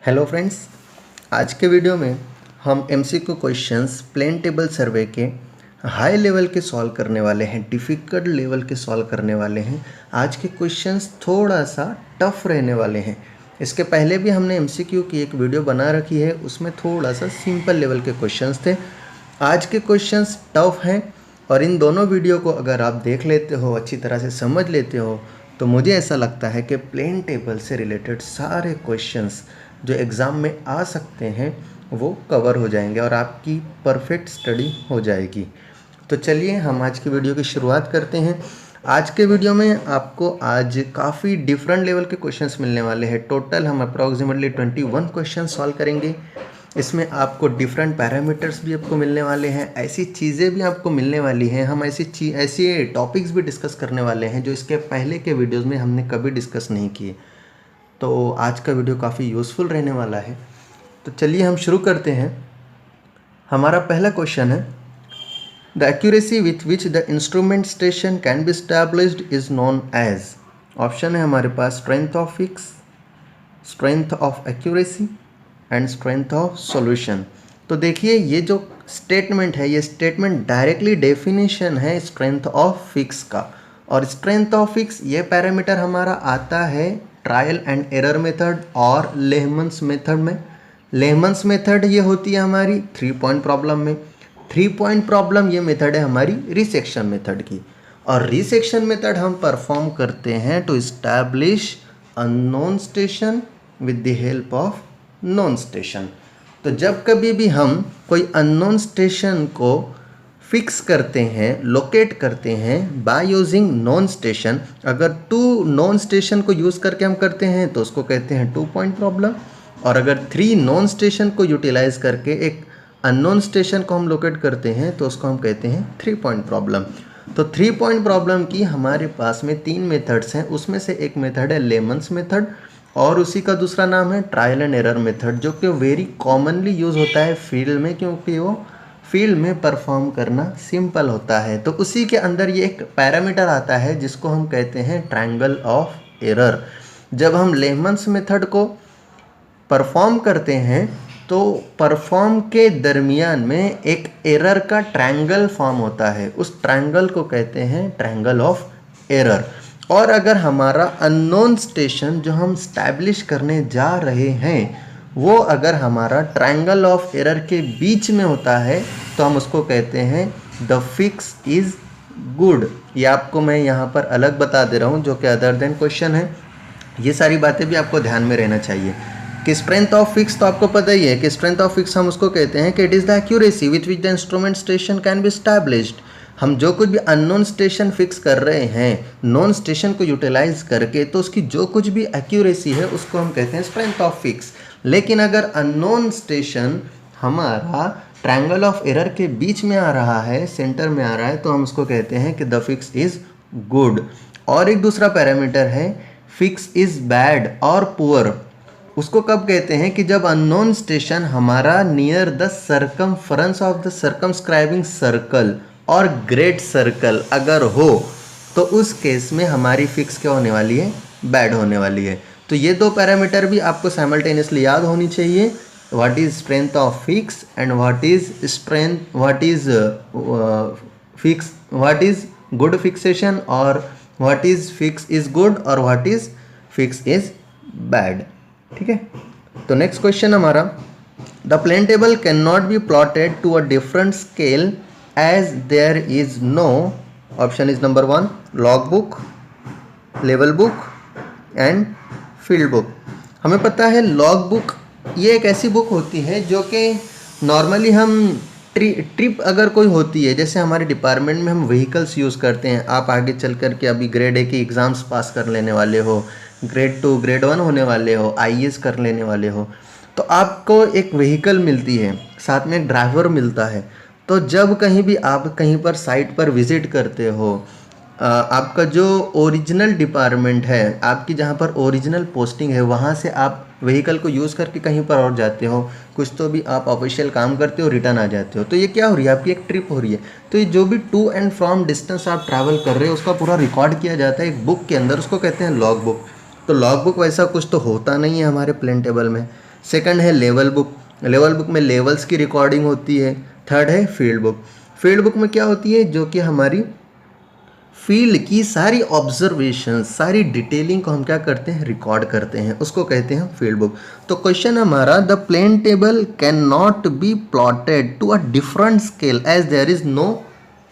Hello friends, आज के video में हम MCQ questions plane table survey के हाई लेवल के सॉल्व करने वाले हैं, डिफ़िकल्ट लेवल के सॉल्व करने वाले हैं। आज के क्वेश्चंस थोड़ा सा टफ रहने वाले हैं। इसके पहले भी हमने एमसीक्यू की एक वीडियो बना रखी है, उसमें थोड़ा सा सिंपल लेवल के क्वेश्चंस थे। आज के क्वेश्चंस टफ हैं और इन दोनों वीडियो को अगर आप देख लेते हो, अच्छी तरह से समझ लेते हो, तो मुझे ऐसा लगता है कि प्लेन टेबल से रिलेटेड सारे क्वेश्चंस जो एग्ज़ाम में आ सकते हैं वो कवर हो जाएंगे और आपकी परफेक्ट स्टडी हो जाएगी। तो चलिए हम आज की वीडियो की शुरुआत करते हैं। आज के वीडियो में आपको आज काफ़ी डिफरेंट लेवल के क्वेश्चंस मिलने वाले हैं। टोटल हम अप्रॉक्सीमेटली 21 क्वेश्चन सॉल्व करेंगे। इसमें आपको डिफरेंट पैरामीटर्स भी आपको मिलने वाले हैं, ऐसी चीज़ें भी आपको मिलने वाली हैं। हम ऐसे टॉपिक्स भी डिस्कस करने वाले हैं जो इसके पहले के वीडियोज़ में हमने कभी डिस्कस नहीं किए। तो आज का वीडियो काफ़ी यूज़फुल रहने वाला है। तो चलिए हम शुरू करते हैं। हमारा पहला क्वेश्चन है, the accuracy with which the instrument station can be established is known as. Option है हमारे पास strength of fix, strength of accuracy and strength of solution. तो देखिए ये जो स्टेटमेंट है, ये स्टेटमेंट डायरेक्टली डेफिनेशन है स्ट्रेंथ ऑफ फिक्स का। और स्ट्रेंथ ऑफ फिक्स ये पैरामीटर हमारा आता है ट्रायल एंड एरर मेथड और लेहमन्स मेथड में। लेहमन्स मेथड ये होती है हमारी 3 पॉइंट प्रॉब्लम में। 3 पॉइंट प्रॉब्लम ये मेथड है हमारी रिसेक्शन मेथड की। और रिसेक्शन मेथड हम परफॉर्म करते हैं to establish unknown station with the help of known station. तो जब कभी भी हम कोई अननोन स्टेशन को फिक्स करते हैं, लोकेट करते हैं बाय यूजिंग नॉन स्टेशन, अगर 2 नॉन स्टेशन को यूज़ करके हम करते हैं तो उसको कहते हैं 2 पॉइंट प्रॉब्लम। और अगर 3 नॉन स्टेशन को यूटिलाइज करके एक अननोन स्टेशन को हम लोकेट करते हैं तो उसको हम कहते हैं 3 पॉइंट प्रॉब्लम। तो 3 पॉइंट प्रॉब्लम की हमारे पास में 3 मेथड्स हैं। उसमें से एक मेथड है लेमन्स मेथड और उसी का दूसरा नाम है ट्रायल एंड एरर मेथड, जो कि वेरी कॉमनली यूज़ होता है फील्ड में, क्योंकि वो फील्ड में परफॉर्म करना सिंपल होता है। तो उसी के अंदर ये एक पैरामीटर आता है जिसको हम कहते हैं ट्रायंगल ऑफ एरर। जब हम लेमन्स मेथड को परफॉर्म करते हैं तो परफॉर्म के दरमियान में एक एरर का ट्रायंगल फॉर्म होता है, उस ट्रायंगल को कहते हैं ट्रायंगल ऑफ एरर। और अगर हमारा अननोन स्टेशन जो हम स्टैब्लिश करने जा रहे हैं वो अगर हमारा ट्रायंगल ऑफ एरर के बीच में होता है तो हम उसको कहते हैं द फिक्स इज़ गुड। ये आपको मैं यहाँ पर अलग बता दे रहा हूँ जो कि अदर देन क्वेश्चन है। ये सारी बातें भी आपको ध्यान में रहना चाहिए कि स्ट्रेंथ ऑफ फिक्स तो आपको पता ही है कि स्ट्रेंथ ऑफ फिक्स हम उसको कहते हैं कि it is the accuracy with which the instrument station can be established. हम जो कुछ भी अननोन स्टेशन फिक्स कर रहे हैं नॉन स्टेशन को यूटिलाइज करके, तो उसकी जो कुछ भी एक्यूरेसी है उसको हम कहते हैं स्ट्रेंथ ऑफ फिक्स। लेकिन अगर अननोन स्टेशन हमारा ट्रायंगल ऑफ एरर के बीच में आ रहा है, सेंटर में आ रहा है, तो हम उसको कहते हैं कि द फिक्स इज़ गुड। और एक दूसरा पैरामीटर है फिक्स इज़ बैड और पुअर। उसको कब कहते हैं कि जब अननोन स्टेशन हमारा near the circumference of the circumscribing circle और ग्रेट सर्कल अगर हो तो उस केस में हमारी फिक्स क्या होने वाली है, बैड होने वाली है। तो ये 2 पैरामीटर भी आपको साइमल्टेनियसली याद होनी चाहिए, what is strength of fix and what is fix, what is good fixation और what is fix is good और what is fix is bad. ठीक है। तो नेक्स्ट क्वेश्चन हमारा, the plane table can not be plotted to a different scale as there is no. Option is number 1 log book, level book and field book. हमें पता है log book ये एक ऐसी बुक होती है जो कि नॉर्मली हम ट्रिप अगर कोई होती है, जैसे हमारे डिपार्टमेंट में हम व्हीकल्स यूज़ करते हैं, आप आगे चल कर के अभी ग्रेड 1 की एग्ज़ाम्स पास कर लेने वाले हो, ग्रेड 2 ग्रेड 1 होने वाले हो, IAS कर लेने वाले हो, तो आपको एक व्हीकल मिलती है, साथ में एक ड्राइवर मिलता है। तो जब कहीं भी आप कहीं पर साइट पर विज़िट करते हो, आपका जो ओरिजिनल डिपार्टमेंट है, आपकी जहाँ पर ओरिजिनल पोस्टिंग है, वहाँ से आप व्हीकल को यूज़ करके कहीं पर और जाते हो, कुछ तो भी आप ऑफिशियल काम करते हो, रिटर्न आ जाते हो। तो ये क्या हो रही है, आपकी एक ट्रिप हो रही है। तो ये जो भी टू एंड फ्रॉम डिस्टेंस आप ट्रैवल कर रहे हो उसका पूरा रिकॉर्ड किया जाता है एक बुक के अंदर, उसको कहते हैं लॉग बुक। तो लॉग बुक वैसा कुछ तो होता नहीं है हमारे प्लेन टेबल में। सेकंड है लेवल बुक, लेवल बुक में लेवल्स की रिकॉर्डिंग होती है। थर्ड है फील्ड बुक, फील्ड बुक में क्या होती है, जो कि हमारी फील्ड की सारी ऑब्जर्वेशन, सारी डिटेलिंग को हम क्या करते हैं, रिकॉर्ड करते हैं, उसको कहते हैं फील्ड बुक। तो क्वेश्चन हमारा, the plane table can not be plotted to a different scale as there is no,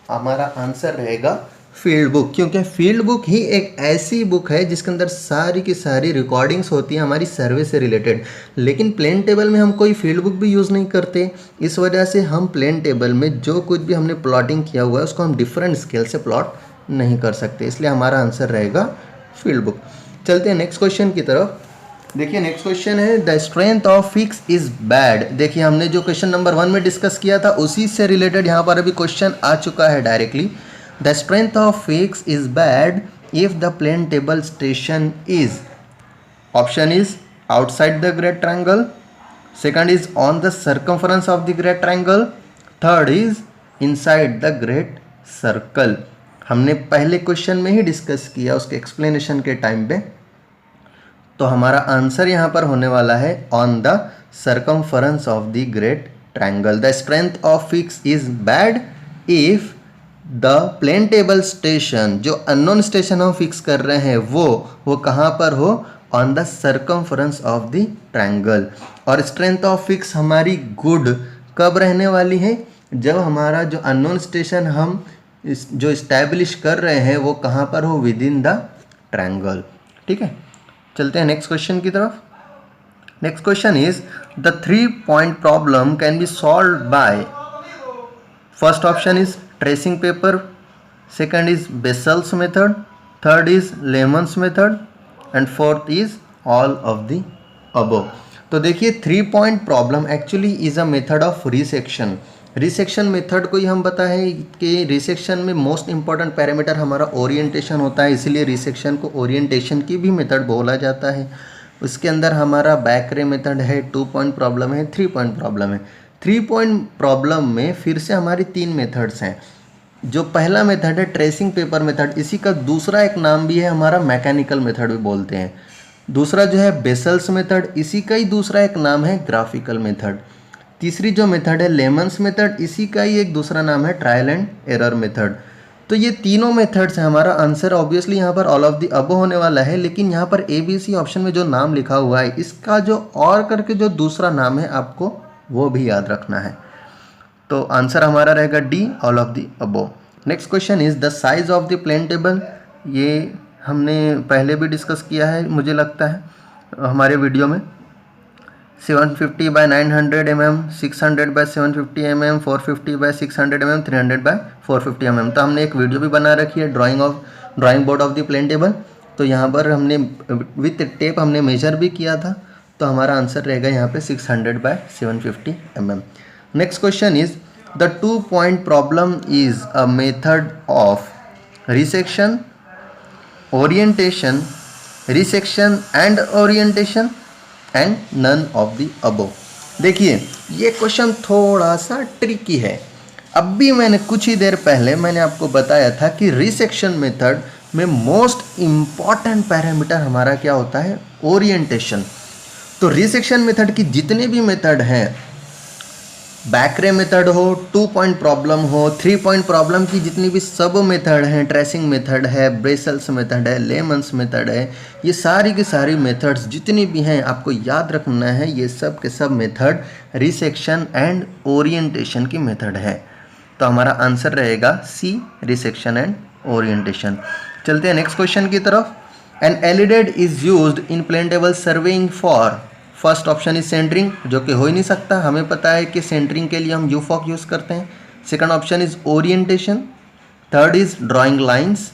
हमारा आंसर रहेगा फील्ड बुक, क्योंकि फील्ड बुक ही एक ऐसी बुक है जिसके अंदर सारी की सारी रिकॉर्डिंग्स होती हैं हमारी सर्वे से रिलेटेड। लेकिन प्लेन टेबल में हम कोई फील्ड बुक भी यूज़ नहीं करते, इस वजह से हम प्लेन टेबल में जो कुछ भी हमने प्लॉटिंग किया हुआ है उसको हम डिफरेंट स्केल से प्लॉट नहीं कर सकते, इसलिए हमारा आंसर रहेगा फील्ड बुक। चलते हैं नेक्स्ट क्वेश्चन की तरफ। देखिए नेक्स्ट क्वेश्चन है, the strength of fix is bad. देखिए हमने जो क्वेश्चन नंबर 1 में डिस्कस किया था उसी से रिलेटेड यहाँ पर अभी क्वेश्चन आ चुका है directly. The strength of fix is bad if the plane table station is, option is outside the great triangle, second is on the circumference of the great triangle, third is inside the great circle. हमने पहले question में ही discuss किया उसके explanation के time पे, तो हमारा answer यहाँ पर होने वाला है on the circumference of the great triangle. The strength of fix is bad if the plane table station, जो अननोन स्टेशन हम फिक्स कर रहे हैं वो कहाँ पर हो, on the circumference of the triangle. और स्ट्रेंथ ऑफ फिक्स हमारी गुड कब रहने वाली है, जब हमारा जो अननोन स्टेशन हम जो इस्टेब्लिश कर रहे हैं वो कहाँ पर हो, विद इन द ट्रायंगल। ठीक है, चलते हैं नेक्स्ट क्वेश्चन की तरफ। Next question is, the 3 point problem can be solve by, first option is tracing paper, second is vessels method, third is lemons method and fourth is all of the above. तो देखिए 3 point problem actually is a method of resection. Resection method को ही हम पता है कि resection में most important parameter हमारा orientation होता है, इसीलिए रिसेक्शन को ओरिएंटेशन की भी मेथड बोला जाता है। उसके अंदर हमारा बैक रे मेथड है, 2 पॉइंट प्रॉब्लम है, 3 पॉइंट प्रॉब्लम है। 3 पॉइंट प्रॉब्लम में फिर से हमारी 3 मेथड्स हैं। जो पहला मेथड है ट्रेसिंग पेपर मेथड, इसी का दूसरा एक नाम भी है हमारा मैकेनिकल मेथड भी बोलते हैं। दूसरा जो है बेसल्स मेथड, इसी का ही दूसरा एक नाम है ग्राफिकल मेथड। तीसरी जो मेथड है लेमन्स मेथड, इसी का ही एक दूसरा नाम है ट्रायल एंड एरर मेथड। तो ये तीनों मेथड्स हैं। हमारा आंसर ऑब्वियसली यहाँ पर ऑल ऑफ द अबव होने वाला है, लेकिन यहाँ पर ABC ऑप्शन में जो नाम लिखा हुआ है इसका जो और करके जो दूसरा नाम है आपको वो भी याद रखना है। तो आंसर हमारा रहेगा D, all of the above. Next question is, the size of the plane table. ये हमने पहले भी डिस्कस किया है मुझे लगता है हमारे वीडियो में। 750 by 900 mm, 600 by 750 mm, 450 by 600 mm, 300 by 450 mm। तो हमने एक वीडियो भी बना रखी है drawing board of the plane table. तो यहाँ पर हमने विथ टेप हमने मेजर भी किया था, तो हमारा आंसर रहेगा यहाँ पे 600 by 750 mm। Next question is, the 2 point problem is a method of resection, orientation, resection and orientation and none of the above. देखिए ये क्वेश्चन थोड़ा सा ट्रिकी है। अब भी मैंने कुछ ही देर पहले मैंने आपको बताया था कि रिसेक्शन मेथड में मोस्ट इम्पॉर्टेंट पैरामीटर हमारा क्या होता है, ओरिएंटेशन। तो रिसेक्शन मेथड की जितने भी मेथड हैं, बैक रे मेथड हो, 2 पॉइंट प्रॉब्लम हो, 3 पॉइंट प्रॉब्लम की जितनी भी सब मेथड हैं, ट्रेसिंग मेथड है, बेसल्स मेथड है, लेमन्स मेथड है, ये सारी की सारी मेथड्स जितनी भी हैं आपको याद रखना है, ये सब के सब मेथड रिसेक्शन एंड ओरिएंटेशन की मेथड है। तो हमारा आंसर रहेगा C, रिसेक्शन एंड ओरिएंटेशन। चलते हैं नेक्स्ट क्वेश्चन की तरफ। An alidade is used in plane table surveying for, first option is centring, जो कि हो ही नहीं सकता, हमें पता है कि सेंटरिंग के लिए हम यूफॉक यूज़ करते हैं। Second option is orientation, third is drawing lines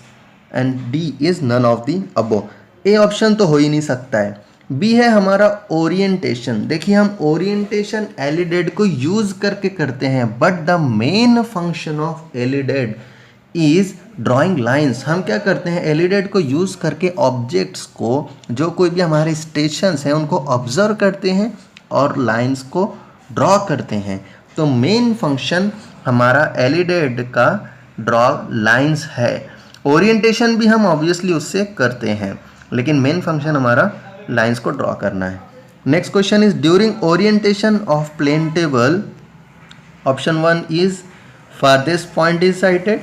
and D is none of the above. A option तो हो ही नहीं सकता है। B है हमारा ओरिएंटेशन। देखिए हम ओरिएंटेशन एलिडेड को यूज़ करके करते हैं, but the main function of elided is drawing lines. हम क्या करते हैं, एलिडेड को यूज़ करके ऑब्जेक्ट्स को, जो कोई भी हमारे स्टेशंस हैं उनको ऑब्जर्व करते हैं और लाइंस को ड्रॉ करते हैं। तो मेन फंक्शन हमारा एलिडेड का ड्रॉ लाइंस है। ओरिएंटेशन भी हम ऑब्वियसली उससे करते हैं, लेकिन मेन फंक्शन हमारा लाइंस को ड्रॉ करना है। Next question is during orientation of plane table, option 1 is farthest point is sighted,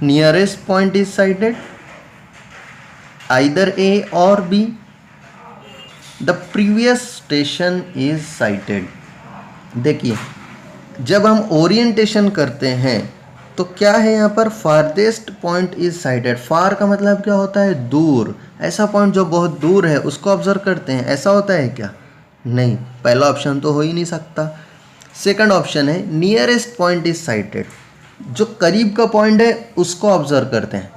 nearest point is sighted, either A or B, the previous station is sighted. देखिए, जब हम orientation करते हैं तो क्या है यहाँ पर, फारदेस्ट पॉइंट इज साइडेड. फार का मतलब क्या होता है, दूर. ऐसा पॉइंट जो बहुत दूर है उसको ऑब्जर्व करते हैं, ऐसा होता है क्या, नहीं. पहला ऑप्शन तो हो ही नहीं सकता. सेकंड ऑप्शन है नियरेस्ट पॉइंट इज साइटेड, जो करीब का पॉइंट है उसको ऑब्जर्व करते हैं.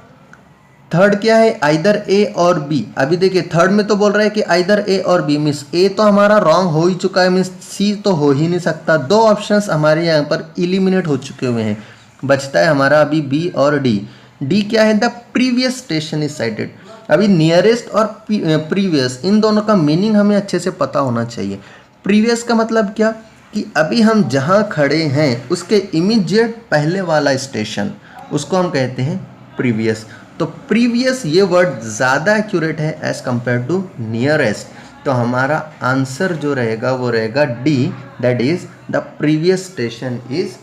थर्ड क्या है, आइदर ए और बी. अभी देखिए थर्ड में तो बोल रहा है कि आइदर ए और बी, मीन्स ए तो हमारा रॉन्ग हो ही चुका है, मीन्स सी तो हो ही नहीं सकता. दो ऑप्शंस हमारे यहाँ पर इलिमिनेट हो चुके हुए हैं. बचता है हमारा अभी बी और डी. डी क्या है, the previous station is sighted. अभी नियरेस्ट और प्रीवियस, इन दोनों का मीनिंग हमें अच्छे से पता होना चाहिए. प्रीवियस का मतलब क्या, कि अभी हम जहाँ खड़े हैं उसके इमीडिएट पहले वाला स्टेशन, उसको हम कहते हैं प्रीवियस. तो प्रीवियस ये वर्ड ज़्यादा एक्यूरेट है एज कंपेयर टू नियरेस्ट. तो हमारा आंसर जो रहेगा वो रहेगा D, that is the previous station is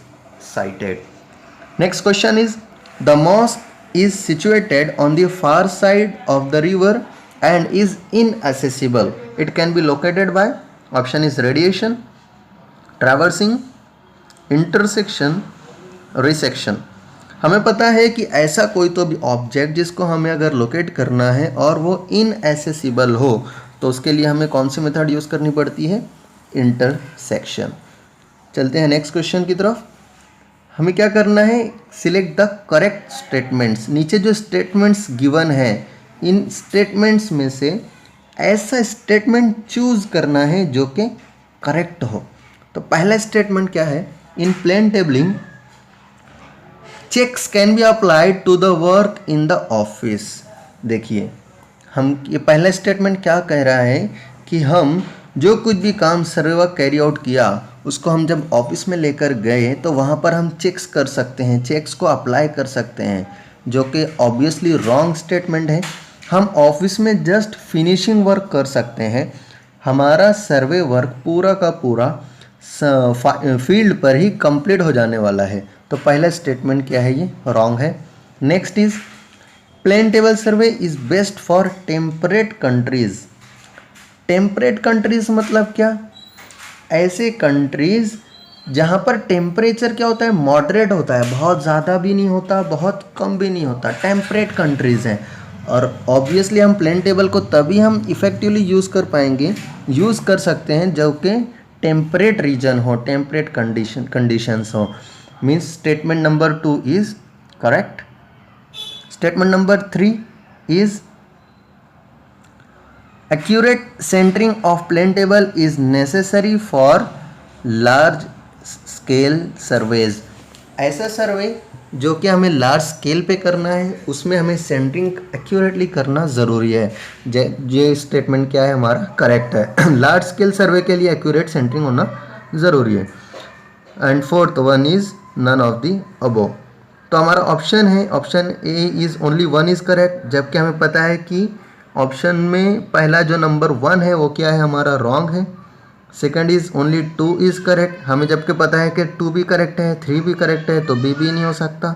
sighted. Next question is the mosque is situated on the far side of the river and is inaccessible. It can be located by, option is radiation, traversing, intersection, resection. हमें पता है कि ऐसा कोई तो भी object जिसको हमें अगर लोकेट करना है और वो इनएसेसिबल हो तो उसके लिए हमें कौन सी मेथड यूज़ करनी पड़ती है, इंटरसेक्शन. चलते हैं नेक्स्ट क्वेश्चन की तरफ. हमें क्या करना है, सिलेक्ट द करेक्ट स्टेटमेंट्स. नीचे जो स्टेटमेंट्स गिवन है इन स्टेटमेंट्स में से ऐसा स्टेटमेंट चूज करना है जो कि करेक्ट हो. तो पहला स्टेटमेंट क्या है, in plane tabling checks can be applied to the work in the office. देखिए हम ये पहला स्टेटमेंट क्या कह रहा है कि हम जो कुछ भी काम सर्वे वर्क कैरी आउट किया उसको हम जब ऑफिस में लेकर गए तो वहाँ पर हम चेक्स कर सकते हैं, चेक्स को अप्लाई कर सकते हैं, जो कि ऑब्वियसली रॉन्ग स्टेटमेंट है. हम ऑफिस में जस्ट फिनिशिंग वर्क कर सकते हैं, हमारा सर्वे वर्क पूरा का पूरा फील्ड पर ही कंप्लीट हो जाने वाला है. तो पहला स्टेटमेंट क्या है, ये रॉन्ग है. Next is plane table survey is best for temperate countries. Temperate countries मतलब क्या, ऐसे कंट्रीज जहाँ पर टेम्परेचर क्या होता है, मॉडरेट होता है, बहुत ज़्यादा भी नहीं होता, बहुत कम भी नहीं होता, टेम्परेट कंट्रीज़ हैं. और ऑब्वियसली हम प्लेन टेबल को तभी हम इफ़ेक्टिवली यूज़ कर पाएंगे, यूज़ कर सकते हैं जब कि टेम्परेट रीजन हो, टेम्परेट कंडीशंस हो. Means statement number 2 is correct. Statement number 3 is accurate centering of plane table is necessary for large scale surveys. ऐसा सर्वे जो कि हमें लार्ज स्केल पे करना है उसमें हमें सेंटरिंग एक्यूरेटली करना ज़रूरी है. ये स्टेटमेंट क्या है, हमारा करेक्ट है. लार्ज स्केल सर्वे के लिए एक्यूरेट सेंटरिंग होना ज़रूरी है. And fourth one is none of the above. तो हमारा ऑप्शन है, option A is only 1 is correct, जबकि हमें पता है कि ऑप्शन में पहला जो नंबर 1 है वो क्या है, हमारा रॉन्ग है. Second is only 2 is correct, हमें जबकि पता है कि 2 भी करेक्ट है, 3 भी करेक्ट है, तो बी भी नहीं हो सकता.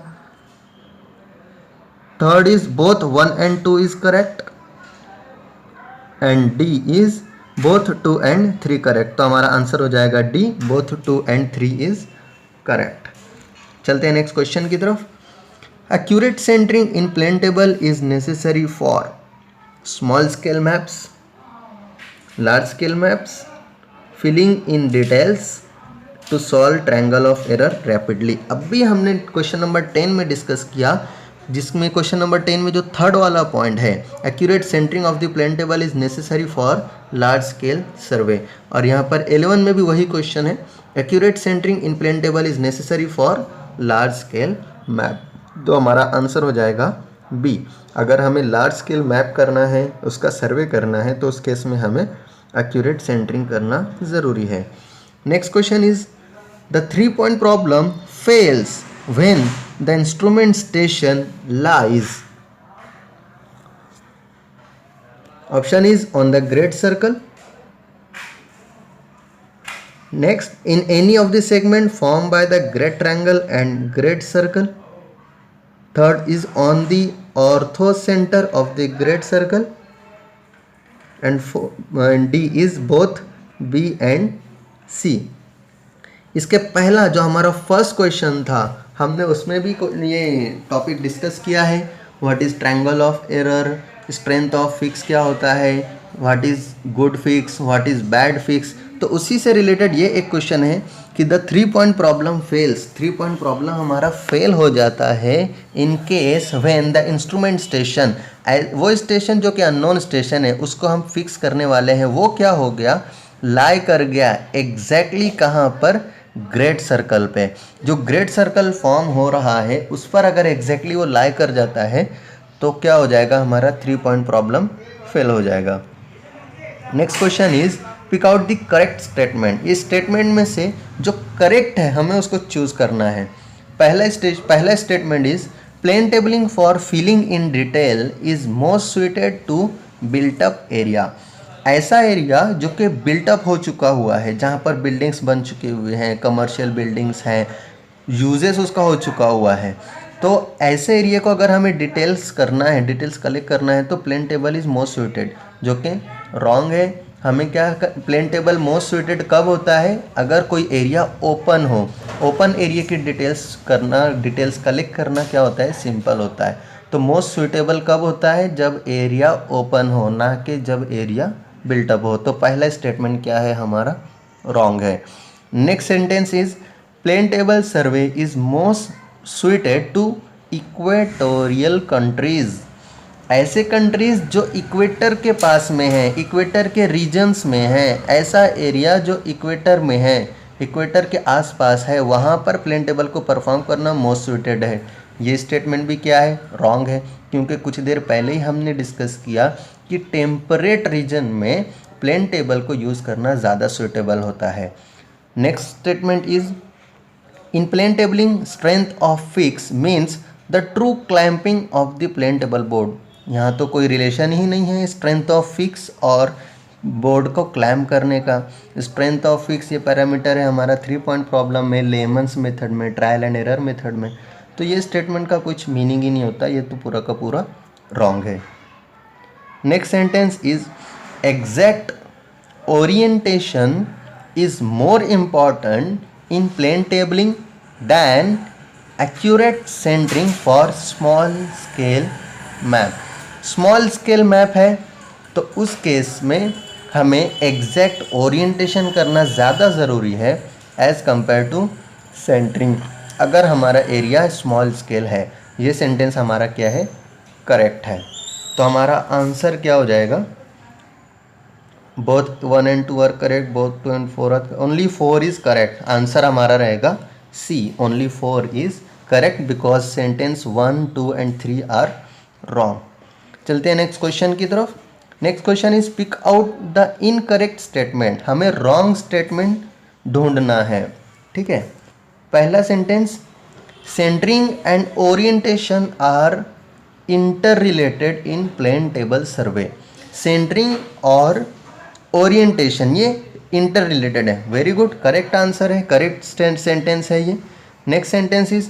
Third is both 1 and 2 is correct and D is both 2 and 3 correct. तो हमारा आंसर हो जाएगा D, both 2 and 3 is correct. चलते हैं नेक्स्ट क्वेश्चन की तरफ. Accurate centering in plane table is necessary for small scale maps, large scale maps, filling in details, to solve triangle of error rapidly. अभी हमने question number 10 में discuss किया, जिसमें question number 10 में जो थर्ड वाला पॉइंट है, accurate centring of the plane table is necessary for large scale survey. और यहाँ पर 11 में भी वही क्वेश्चन है, accurate centering in plane table is necessary for large scale map. तो हमारा आंसर हो जाएगा बी. अगर हमें लार्ज स्केल मैप करना है, उसका सर्वे करना है, तो उस केस में हमें एक्यूरेट सेंटरिंग करना ज़रूरी है. Next question is the 3-point problem fails when the instrument station lies. Option is on the great circle, Next, in any of the segment formed by the great triangle and great circle. Third is on the orthocenter of the great circle. And D is both B and C. इसके पहला जो हमारा first question था, हमने उसमें भी ये topic discuss किया है. What is triangle of error, strength of fix क्या होता है, what is good fix, what is bad fix. तो उसी से रिलेटेड ये एक क्वेश्चन है कि the 3 point problem fails. 3 point problem हमारा फेल हो जाता है in case when the instrument station, वो स्टेशन जो कि अननोन स्टेशन है उसको हम फिक्स करने वाले हैं, वो क्या हो गया, लाई कर गया एग्जैक्टली कहाँ पर, ग्रेट सर्कल पे. जो ग्रेट सर्कल फॉर्म हो रहा है उस पर अगर एग्जैक्टली वो लाई कर जाता है तो क्या हो जाएगा, हमारा 3 पॉइंट प्रॉब्लम फेल हो जाएगा. Next question is pick out the correct statement. इस स्टेटमेंट में से जो करेक्ट है हमें उसको चूज करना है. पहला statement is plane tabling for filling in detail is most suited to built up area. ऐसा एरिया जो कि बिल्टअप हो चुका हुआ है, जहाँ पर बिल्डिंग्स बन चुके हुए हैं, कमर्शियल बिल्डिंग्स हैं, यूजेस उसका हो चुका हुआ है. तो ऐसे एरिया को अगर हमें डिटेल्स करना है, डिटेल्स कलेक्ट करना है, तो plane table is most suited, जो कि रॉन्ग है. हमें क्या, प्लेन टेबल मोस्ट सुइटेड कब होता है, अगर कोई एरिया ओपन हो. ओपन एरिया की डिटेल्स कलेक्ट करना क्या होता है, सिंपल होता है. तो मोस्ट सुइटेबल कब होता है, जब एरिया ओपन हो, ना कि जब एरिया बिल्टअप हो. तो पहला स्टेटमेंट क्या है हमारा, रॉन्ग है. Next sentence is plane table survey is most suited to equatorial countries. ऐसे कंट्रीज जो इक्वेटर के पास में है, इक्वेटर के रीजन्स में है, ऐसा एरिया जो इक्वेटर में है, इक्वेटर के आसपास है, वहाँ पर प्लेन टेबल को परफॉर्म करना मोस्ट सुइटेड है. ये स्टेटमेंट भी क्या है, रॉन्ग है, क्योंकि कुछ देर पहले ही हमने डिस्कस किया कि टेम्परेट रीजन में प्लेन टेबल को यूज़ करना ज़्यादा सुइटेबल होता है. Next statement is in plane tabling strength of fix means the true clamping of the plane table board. यहाँ तो कोई रिलेशन ही नहीं है स्ट्रेंथ ऑफ फिक्स और बोर्ड को क्लैम्प करने का. स्ट्रेंथ ऑफ फिक्स ये पैरामीटर है हमारा 3 पॉइंट प्रॉब्लम में, लेमन्स मेथड में, ट्रायल एंड एरर मेथड में. तो ये स्टेटमेंट का कुछ मीनिंग ही नहीं होता, ये तो पूरा का पूरा रॉन्ग है. Next sentence is exact orientation is more important in plane tabling than accurate centering for small scale map. Small scale map है तो उस केस में हमें एग्जैक्ट ओरिएंटेशन करना ज़्यादा ज़रूरी है एज़ कंपेयर टू सेंटरिंग, अगर हमारा एरिया स्मॉल स्केल है. ये सेंटेंस हमारा क्या है, करेक्ट है. तो हमारा आंसर क्या हो जाएगा, both 1 and 2 are correct, both 2 and 4 are, only 4 is correct. Answer हमारा रहेगा C, only 4 is correct because sentence 1, 2 and 3 are wrong. चलते हैं नेक्स्ट क्वेश्चन की तरफ. Next question is pick out the incorrect statement. हमें रॉन्ग स्टेटमेंट ढूंढना है. ठीक है, पहला sentence centring and orientation are inter related in plane table survey. Centring और ओरिएंटेशन ये इंटर रिलेटेड है. वेरी गुड, करेक्ट आंसर है, करेक्ट सेंटेंस है ये. Next sentence is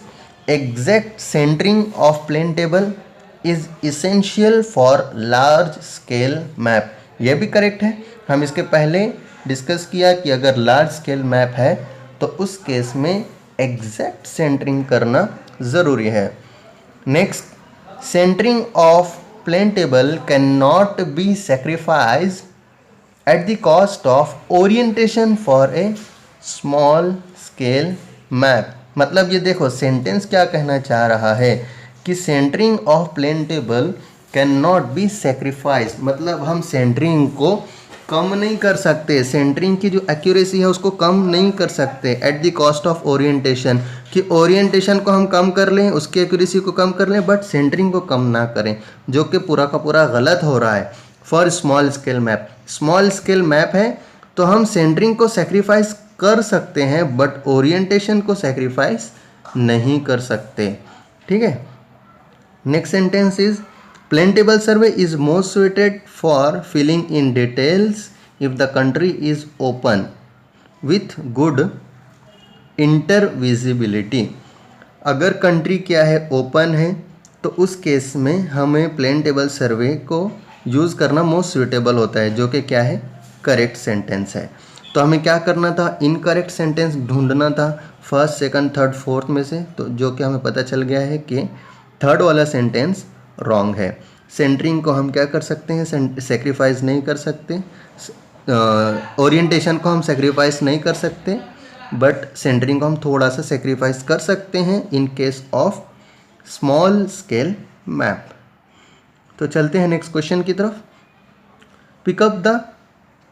exact centering of plane table is essential for large scale map. ये भी correct है. हम इसके पहले डिस्कस किया कि अगर लार्ज स्केल मैप है तो उस केस में एग्जैक्ट सेंटरिंग करना ज़रूरी है. Next, centering of plane table can not be sacrifice at the cost of orientation for a small scale map. मतलब ये देखो सेंटेंस क्या कहना चाह रहा है कि centering of plane table can not be sacrifice, मतलब हम सेंटरिंग को कम नहीं कर सकते, सेंटरिंग की जो एक्यूरेसी है उसको कम नहीं कर सकते eight the cost of orientation, कि ओरिएंटेशन को हम कम कर लें, उसकी एक्यूरेसी को कम कर लें, बट सेंटरिंग को कम ना करें, जो कि पूरा का पूरा गलत हो रहा है. For small scale map, small scale map है तो हम सेंटरिंग को सेक्रीफाइस कर सकते हैं बट ओरिएंटेशन को सेक्रीफाइस नहीं कर सकते. ठीक है. Next sentence is plane table survey is most suited for filling in details if the country is open. With good intervisibility. अगर कंट्री क्या है, ओपन है, तो उस केस में हमें प्लेन टेबल सर्वे को यूज़ करना मोस्ट सूटेबल होता है, जो कि क्या है, करेक्ट सेंटेंस है। तो हमें क्या करना था, इनकरेक्ट सेंटेंस ढूंढना था फर्स्ट, सेकंड, थर्ड, फोर्थ में से, तो जो कि हमें पता चल गया है कि थर्ड वाला सेंटेंस रॉन्ग है। सेंटरिंग को हम क्या कर सकते हैं, सेक्रीफाइस नहीं कर सकते, ओरिएंटेशन को हम सेक्रीफाइस नहीं कर सकते, बट सेंटरिंग को हम थोड़ा सा सेक्रीफाइस कर सकते हैं in case of small scale map. तो चलते हैं नेक्स्ट क्वेश्चन की तरफ। Pick up the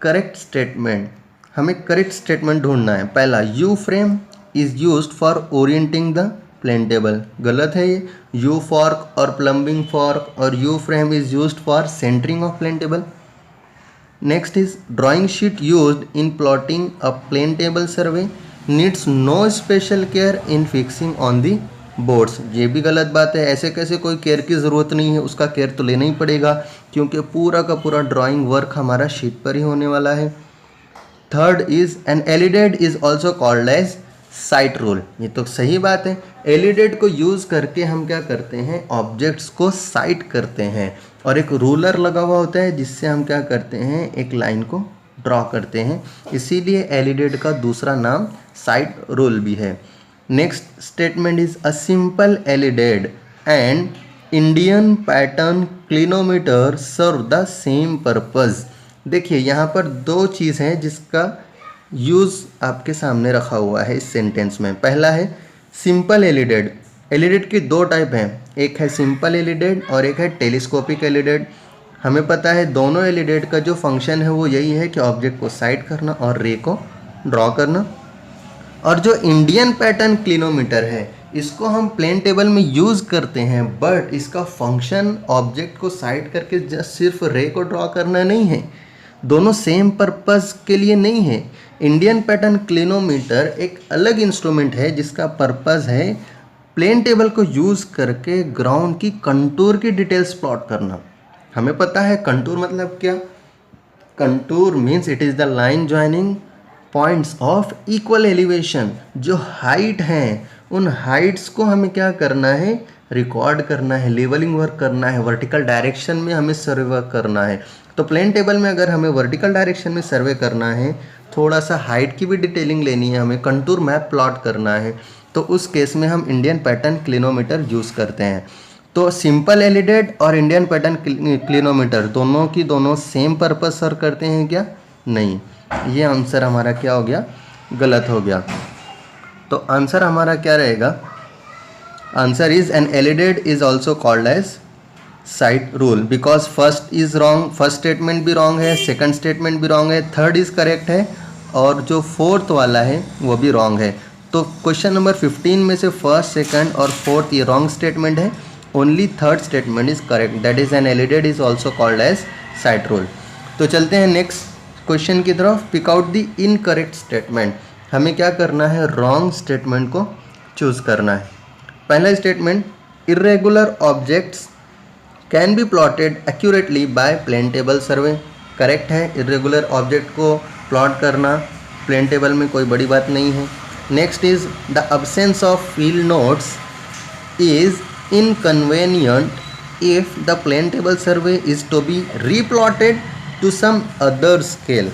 correct statement. हमें करेक्ट स्टेटमेंट ढूंढना है। पहला, U frame is used for orienting the plane table. गलत है ये। यू फॉर्क और प्लम्बिंग फॉर्क और U frame is used for centering of plane table. Next is drawing sheet used in plotting a plane table survey needs no special care in fixing on the boards. ये भी गलत बात है। ऐसे कैसे कोई care की ज़रूरत नहीं है, उसका केयर तो लेना ही पड़ेगा, क्योंकि पूरा का पूरा ड्राइंग वर्क हमारा शीट पर ही होने वाला है। Third is an alidade is also called as sight rule. ये तो सही बात है। एलिडेड को यूज़ करके हम क्या करते हैं, ऑब्जेक्ट्स को साइट करते हैं, और एक रूलर लगा हुआ होता है जिससे हम क्या करते हैं, एक लाइन को ड्रॉ करते हैं। इसीलिए एलिडेड का दूसरा नाम साइट रूल भी है। Next statement is a simple alidade and Indian pattern clinometer serve the same purpose. देखिए यहाँ पर दो चीज़ हैं जिसका यूज़ आपके सामने रखा हुआ है इस सेंटेंस में। पहला है सिंपल एलिडेड। एलिडेड की दो टाइप हैं, एक है सिंपल एलिडेड और एक है टेलीस्कोपिक एलिडेड। हमें पता है दोनों एलिडेड का जो फंक्शन है वो यही है कि ऑब्जेक्ट को साइट करना और रे को ड्रॉ करना। और जो इंडियन पैटर्न क्लिनोमीटर है, इसको हम प्लेन टेबल में यूज़ करते हैं, बट इसका फंक्शन ऑब्जेक्ट को साइट करके जस्ट सिर्फ रे को ड्रॉ करना नहीं है। दोनों सेम पर्पस के लिए नहीं है। इंडियन पैटर्न क्लिनोमीटर एक अलग इंस्ट्रूमेंट है जिसका पर्पस है प्लेन टेबल को यूज़ करके ग्राउंड की कंटूर की डिटेल्स प्लॉट करना। हमें पता है कंटूर मतलब क्या। Contour means it is the line joining points of equal elevation. जो हाइट हैं उन हाइट्स को हमें क्या करना है, रिकॉर्ड करना है, लेवलिंग वर्क करना है, वर्टिकल डायरेक्शन में हमें सर्वे वर्क करना है। तो प्लेन टेबल में अगर हमें वर्टिकल डायरेक्शन में सर्वे करना है, थोड़ा सा हाइट की भी डिटेलिंग लेनी है, हमें कंटूर मैप प्लॉट करना है, तो उस केस में हम इंडियन पैटर्न क्लिनोमीटर यूज़ करते हैं। तो सिंपल एलिडेड और इंडियन पैटर्न क्लिनोमीटर दोनों की दोनों सेम पर्पस सर्व करते हैं क्या? नहीं। ये आंसर हमारा क्या हो गया, गलत हो गया। तो आंसर हमारा क्या रहेगा, answer is an alidade is also called as sight rule, because first is wrong, first statement भी रॉन्ग है, सेकंड स्टेटमेंट भी रॉन्ग है, थर्ड इज करेक्ट है, और जो फोर्थ वाला है वो भी रॉन्ग है। तो क्वेश्चन नंबर 15 में से फर्स्ट, सेकंड और फोर्थ ये रॉन्ग स्टेटमेंट है, only third statement is correct, that is an alidade is also called as sight rule. तो चलते हैं नेक्स्ट क्वेश्चन की तरफ। Pick out the incorrect statement. हमें क्या करना है, रॉन्ग स्टेटमेंट को चूज़ करना है। पहला statement, irregular objects can be plotted accurately by plane table survey. Correct है, इरेगुलर ऑब्जेक्ट को प्लॉट करना प्लेन टेबल में कोई बड़ी बात नहीं है। Next is the absence of field notes is inconvenient if the plane table survey is to be replotted to some other scale.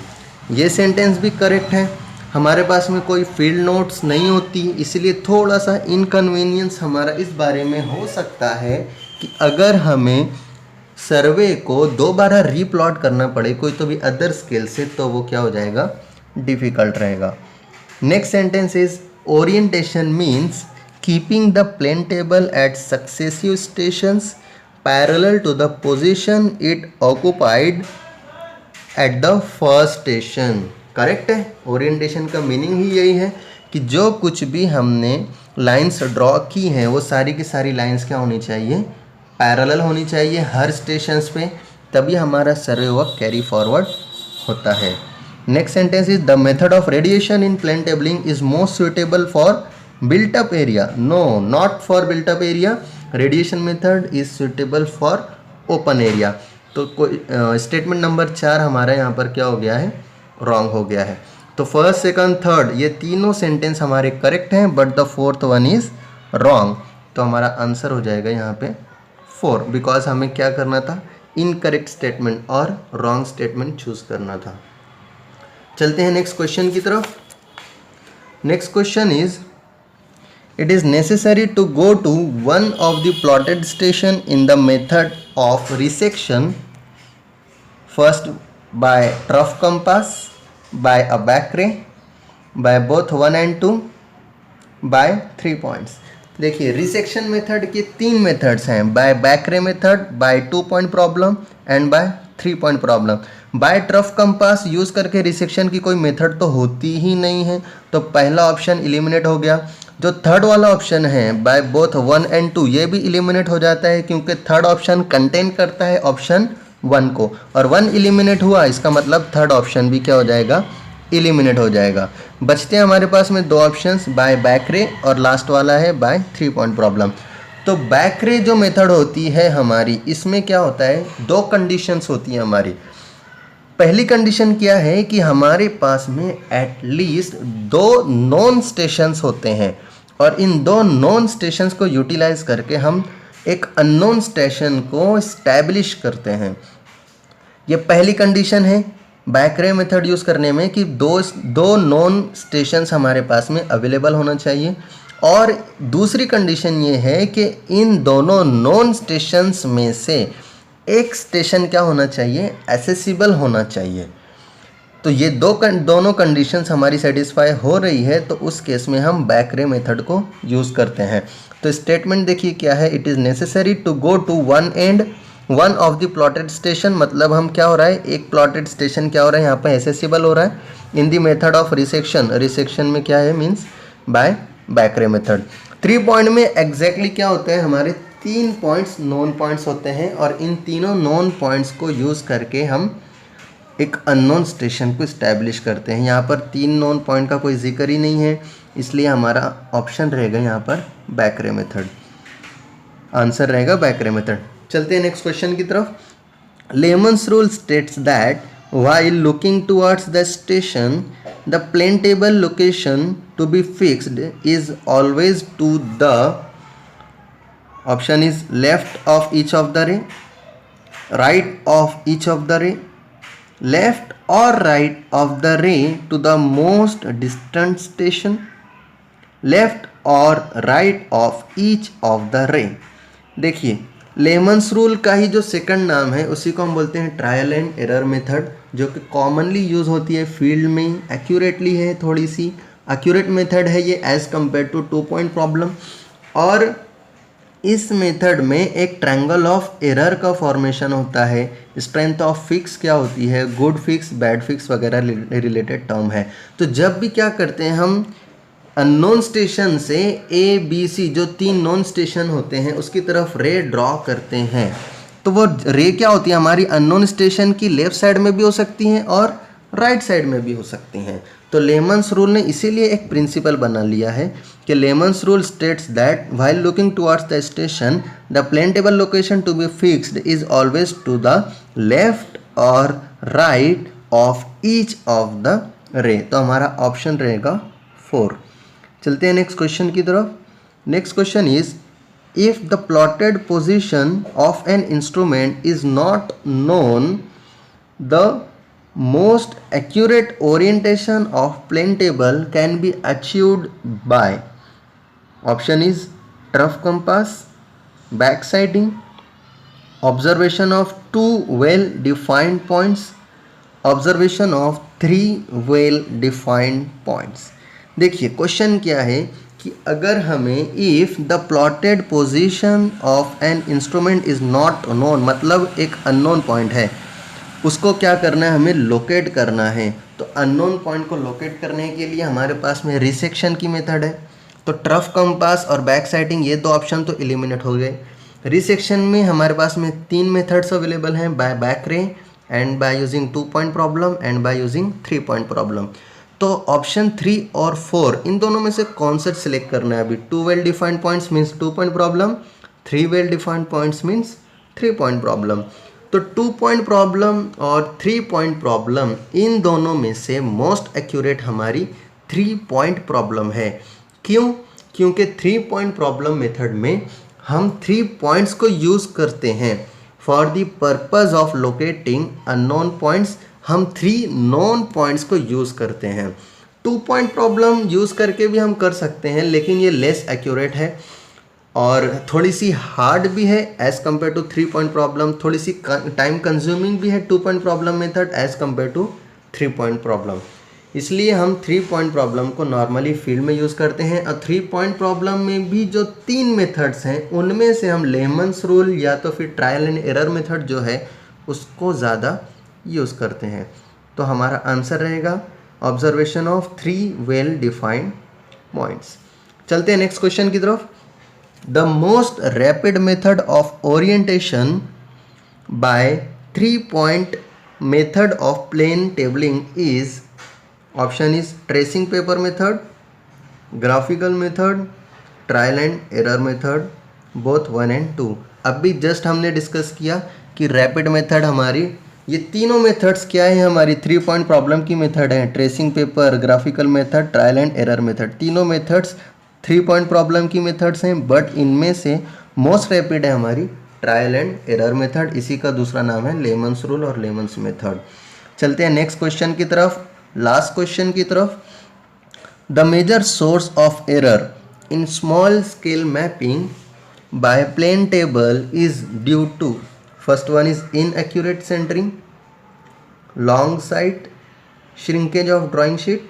ये सेंटेंस भी करेक्ट है। हमारे पास में कोई फील्ड नोट्स नहीं होती, इसलिए थोड़ा सा इनकन्वीनियंस हमारा इस बारे में हो सकता है कि अगर हमें सर्वे को दोबारा रीप्लॉट करना पड़े कोई तो भी अदर स्केल से, तो वो क्या हो जाएगा, डिफ़िकल्ट रहेगा। Next sentence is orientation means keeping the plane table at successive stations parallel to the position it occupied at the first station. Correct है, ओरिएंटेशन का मीनिंग ही यही है कि जो कुछ भी हमने लाइंस ड्रॉ की हैं वो सारी की सारी लाइंस क्या होनी चाहिए, पैरेलल होनी चाहिए हर स्टेशंस पे, तभी हमारा सर्वे वर्क कैरी फॉरवर्ड होता है। Next sentence is the method of radiation in plane tabling is most suitable for built up area. No, not for built up area, radiation method is suitable for open area. तो कोई statement number 4 हमारा यहाँ पर क्या हो गया है, wrong हो गया है। तो तो फर्स्ट सेकंड थर्ड ये तीनों सेंटेंस हमारे करेक्ट हैं, but the fourth one is wrong. तो हमारा आंसर हो जाएगा यहाँ पे 4, बिकॉज हमें क्या करना था, इनकरेक्ट स्टेटमेंट और रॉन्ग स्टेटमेंट चूज करना था। चलते हैं नेक्स्ट क्वेश्चन की तरफ। Next question is, it is necessary to go to one of the plotted station in the method of resection, first by trough compass, by a back ray, by both 1 and 2, by 3 points। देखिए resection method के 3 methods हैं, by back ray method, by 2 point problem and by 3 point problem. By trough compass use करके resection की कोई method तो होती ही नहीं है, तो पहला ऑप्शन इलिमिनेट हो गया। जो थर्ड वाला ऑप्शन है बाय बोथ 1 एंड 2, ये भी इलिमिनेट हो जाता है क्योंकि थर्ड ऑप्शन कंटेन करता है ऑप्शन 1 को, और 1 इलिमिनेट हुआ, इसका मतलब थर्ड ऑप्शन भी क्या हो जाएगा, इलिमिनेट हो जाएगा। बचते हैं हमारे पास में 2 ऑप्शंस, बाय बैक रे और लास्ट वाला है बाय 3 पॉइंट प्रॉब्लम। तो बैक रे जो मेथड होती है हमारी, इसमें क्या होता है, 2 कंडीशंस होती हैं हमारी। पहली कंडीशन क्या है कि हमारे पास में एटलीस्ट 2 नॉन स्टेशंस होते हैं, और इन 2 नॉन स्टेशंस को यूटिलाइज करके हम एक अननोन स्टेशन को इस्टेब्लिश करते हैं। ये पहली कंडीशन है बैक रे मेथड यूज़ करने में कि दो नॉन स्टेशंस हमारे पास में अवेलेबल होना चाहिए। और दूसरी कंडीशन ये है कि इन दोनों नॉन स्टेशंस में से एक स्टेशन क्या होना चाहिए, एसेसिबल होना चाहिए। तो ये दोनों कंडीशंस हमारी सेटिस्फाई हो रही है, तो उस केस में हम बैक रे मेथड को यूज़ करते हैं। तो स्टेटमेंट देखिए क्या है, it is necessary to go to one of the plotted station, मतलब हम क्या हो रहा है, एक प्लॉटेड स्टेशन क्या हो रहा है यहाँ पे एसेसिबल हो रहा है in the method of resection में क्या है, means by back ray method. 3 point में एग्जैक्टली क्या होता है, हमारे 3 पॉइंट्स नॉन पॉइंट्स होते हैं, और इन तीनों नॉन पॉइंट्स को यूज़ करके हम एक अननोन स्टेशन को इस्टेब्लिश करते हैं। यहाँ पर 3 नॉन पॉइंट का कोई जिक्र ही नहीं है, इसलिए हमारा ऑप्शन रहेगा यहाँ पर बैक रे मेथड, आंसर रहेगा बैक रे मेथड। चलते हैं नेक्स्ट क्वेश्चन की तरफ। Lemons rule states that while looking towards the station, the plane table location to be fixed is always to the option is left of each of the ray, right of each of the ray, left or right of the ray to the most distant station, left or right of each of the ray। देखिए lemons rule का ही जो second नाम है उसी को हम बोलते हैं ट्रायल एंड एरर मेथड, जो कि कॉमनली यूज़ होती है फील्ड में। एक्यूरेटली है, थोड़ी सी एक्यूरेट मेथड है ये as compare to 2 point problem. और इस मेथड में एक ट्रायंगल ऑफ एरर का फॉर्मेशन होता है। स्ट्रेंथ ऑफ फिक्स क्या होती है, गुड फिक्स, बैड फिक्स वगैरह रिलेटेड टर्म है। तो जब भी क्या करते हैं हम अननोन स्टेशन से ए बी सी जो 3 नॉन स्टेशन होते हैं उसकी तरफ रे ड्रॉ करते हैं, तो वो रे क्या होती है हमारी अननोन स्टेशन की लेफ्ट साइड में भी हो सकती हैं और राइट साइड में भी हो सकती हैं। तो लेमन्स रूल ने इसीलिए एक प्रिंसिपल बना लिया है कि Lehmann's rule states that while looking towards the station the plane table location to be fixed is always to the left और right of each of the ray. तो हमारा ऑप्शन रहेगा 4। चलते हैं नेक्स्ट क्वेश्चन की तरफ। Next question is, if the plotted position of an instrument is not known, the most accurate orientation of plane table can be achieved by. Option is trough compass, back sighting, observation of 2 well defined points, observation of 3 well defined points. देखिए question क्या है कि अगर हमें if the plotted position of an instrument is not known, मतलब एक unknown point है, उसको क्या करना है, हमें लोकेट करना है। तो अननोन पॉइंट को लोकेट करने के लिए हमारे पास में रिसेक्शन की मेथड है। तो ट्रफ कंपास और बैक साइडिंग ये 2 ऑप्शन तो एलिमिनेट हो गए। रिसेक्शन में हमारे पास में 3 मेथड्स अवेलेबल हैं, बाय बैक रे and by using 2 point problem and by using 3 point problem. तो ऑप्शन 3 और 4 इन दोनों में से कौन सा सिलेक्ट करना है अभी। 2 well defined points means 2 point problem, 3 well defined points means 3 point problem. तो 2 पॉइंट प्रॉब्लम और 3 पॉइंट प्रॉब्लम, इन दोनों में से मोस्ट एक्यूरेट हमारी 3 पॉइंट प्रॉब्लम है। क्यों? क्योंकि 3 पॉइंट प्रॉब्लम मेथड में हम 3 पॉइंट्स को यूज़ करते हैं for the purpose of locating unknown points. हम 3 नॉन पॉइंट्स को यूज़ करते हैं। 2 पॉइंट प्रॉब्लम यूज़ करके भी हम कर सकते हैं, लेकिन ये लेस एक्यूरेट है और थोड़ी सी हार्ड भी है as compare to 3 point problem. थोड़ी सी टाइम कंज्यूमिंग भी है 2 point problem method as compare to 3 point problem. इसलिए हम 3 पॉइंट प्रॉब्लम को नॉर्मली फील्ड में यूज़ करते हैं। और 3 पॉइंट प्रॉब्लम में भी जो 3 मेथड्स हैं उनमें से हम लेमन्स रूल या तो फिर ट्रायल एंड एरर मेथड जो है उसको ज़्यादा यूज़ करते हैं। तो हमारा आंसर रहेगा observation of 3 well defined points. चलते हैं नेक्स्ट क्वेश्चन की तरफ। The most rapid method of orientation by 3 point method of plane tabling is, option is tracing paper method, graphical method, trial and error method, both 1 and 2। अभी just हमने discuss किया कि rapid method हमारी, ये तीनों methods क्या है हमारी 3 पॉइंट प्रॉब्लम की मेथड है। Tracing paper, graphical method, trial and error method, तीनों मेथड्स 3 पॉइंट प्रॉब्लम की मेथड्स हैं। बट इनमें से मोस्ट रैपिड है हमारी ट्रायल एंड एरर मेथड। इसी का दूसरा नाम है लेमन्स रूल और लेमन्स मेथड। चलते हैं नेक्स्ट क्वेश्चन की तरफ, लास्ट क्वेश्चन की तरफ। The major source of error in small scale mapping by plane table is due to, first one is inaccurate centering, long sight, shrinkage of drawing sheet,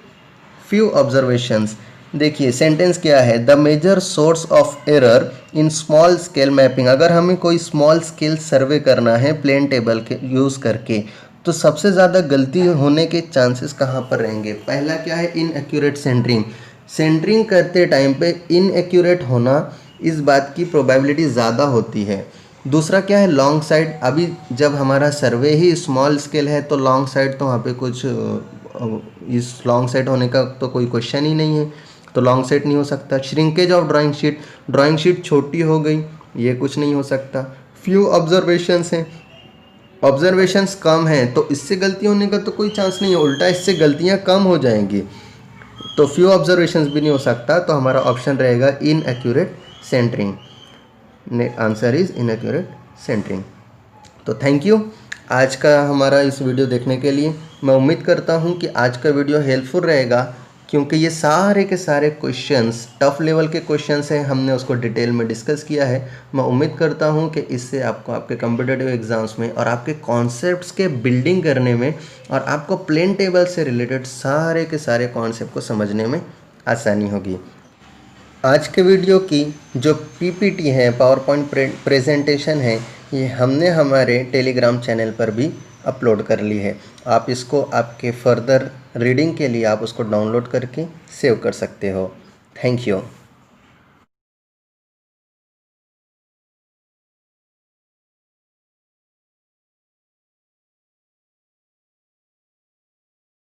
few observations. देखिए sentence क्या है, the major source of error in small scale mapping. अगर हमें कोई small scale सर्वे करना है plane table के use करके, तो सबसे ज़्यादा गलती होने के चांसेस कहाँ पर रहेंगे? पहला क्या है, इनएक्यूरेट सेंटरिंग। सेंटरिंग करते टाइम पे इनएक्यूरेट होना, इस बात की प्रोबेबिलिटी ज़्यादा होती है। दूसरा क्या है, लॉन्ग साइड। अभी जब हमारा सर्वे ही स्मॉल स्केल है तो लॉन्ग साइड तो वहाँ पे कुछ इस लॉन्ग साइड होने का तो कोई क्वेश्चन ही नहीं है, तो लॉन्ग साइड नहीं हो सकता। श्रिंकेज ऑफ ड्राइंग शीट छोटी हो गई, ये कुछ नहीं हो सकता। फ्यू ऑब्जर्वेशंस हैं, ऑब्जर्वेशंस कम हैं, तो इससे गलती होने का तो कोई चांस नहीं है, उल्टा इससे गलतियाँ कम हो जाएंगी। तो फ्यू ऑब्जर्वेशंस भी नहीं हो सकता, तो हमारा ऑप्शन रहेगा inaccurate centering. Answer is inaccurate centering. तो थैंक यू आज का हमारा इस वीडियो देखने के लिए। मैं उम्मीद करता हूँ कि आज का वीडियो हेल्पफुल रहेगा, क्योंकि ये सारे के सारे क्वेश्चंस टफ लेवल के क्वेश्चंस हैं, हमने उसको डिटेल में डिस्कस किया है। मैं उम्मीद करता हूँ कि इससे आपको आपके कॉम्पिटिटिव एग्ज़ाम्स में और आपके कॉन्सेप्ट्स के बिल्डिंग करने में और आपको प्लेन टेबल से रिलेटेड सारे के सारे कॉन्सेप्ट को समझने में आसानी होगी। आज के वीडियो की जो पीपीटी है, पावर पॉइंट प्रेजेंटेशन है, ये हमने हमारे टेलीग्राम चैनल पर भी अपलोड कर ली है। आप इसको आपके फर्दर रीडिंग के लिए आप उसको डाउनलोड करके सेव कर सकते हो। Thank you.